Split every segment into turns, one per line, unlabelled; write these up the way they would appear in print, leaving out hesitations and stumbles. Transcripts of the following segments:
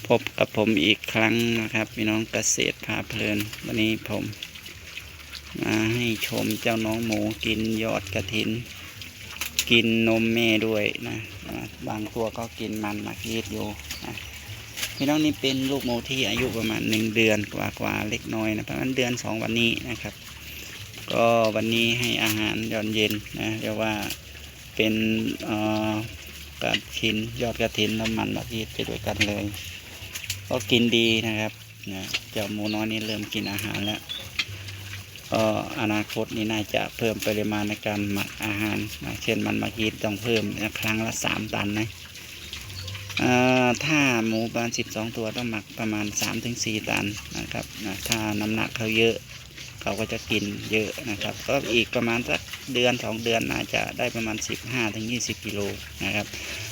พบกับผมอีกครั้งนะครับพี่น้องเกษตรพาเพลินวันนี้ผมมาให้ชมเจ้าน้องหมูกินยอดกระถินกินนมแม่ด้วยนะบางตัวก็กินมันมาคีดอยู่นะพี่น้องนี่เป็นลูกหมูที่อายุประมาณ1 เดือนกว่าเล็กน้อยนะประมาณเดือน2 วันนี้นะครับก็วันนี้ให้อาหารยอดเย็นนะเรียกว่าเป็นกระถินยอดกระถินน้ำมันมาคีดไปด้วยกันเลยก็กินดีนะครับเจ้าหมูน้อยนี่เริ่มกินอาหารแล้วก็อนาคตนี่น่าจะเพิ่มปริมาณในการหมักอาหารนะเช่นมันมากินต้องเพิ่มครั้งละ3 ตันนะถ้าหมูประมาณ12 ตัวต้องหมักประมาณ3 ถึง 4 ตันนะครับถ้าน้ำหนักเขาเยอะเขาก็จะกินเยอะนะครับก็อีกประมาณสักเดือน2 เดือนน่าจะได้ประมาณ15 ถึง 20 กิโลนะครับ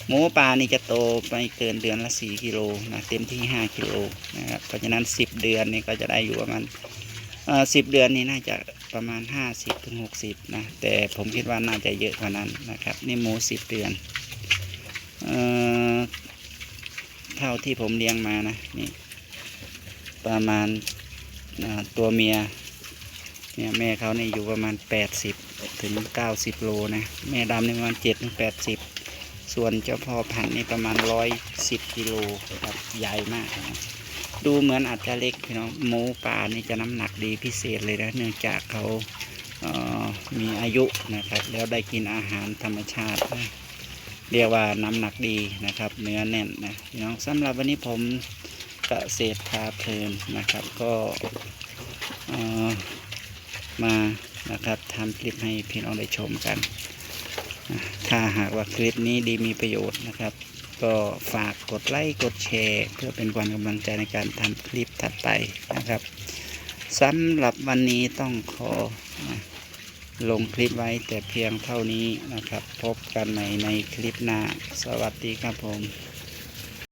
หมูป่านี่จะโตไปเกินเดือนละ4 กิโลนะเต็มที่5 กิโลนะครับเพราะฉะนั้น10 เดือนนี่ก็จะได้อยู่ประมาณ10 เดือนนี่น่าจะประมาณ50 ถึง 60นะแต่ผมคิดว่าน่าจะเยอะกว่านั้นนะครับนี่หมู10 เดือนเท่าที่ผมเลี้ยงมานะนี่ประมาณตัวเมียเนี่ยแม่เขาเนี่ยอยู่ประมาณ80 ถึง 90 โลนะแม่ดำนี่ประมาณ7 ถึง 80ส่วนเจ้าพ่อพันธุ์นี่ประมาณ110 กิโลครับใหญ่มากนะดูเหมือนอาจจะเล็กพี่น้องหมูป่านี่จะน้ำหนักดีพิเศษเลยนะเนื่องจากเขามีอายุนะครับแล้วได้กินอาหารธรรมชาตินะเรียกว่าน้ำหนักดีนะครับเนื้อแน่นนะพี่น้องสำหรับวันนี้ผมเกษตรพาเพลินนะครับก็มานะครับทำคลิปให้พี่น้องได้ชมกันถ้าหากว่าคลิปนี้ดีมีประโยชน์นะครับก็ฝากกดไลค์กดแชร์เพื่อเป็นกำลังใจในการทำคลิปถัดไปนะครับสำหรับวันนี้ต้องขอลงคลิปไว้แต่เพียงเท่านี้นะครับพบกันใหม่ในคลิปหน้าสวัสดีครับผม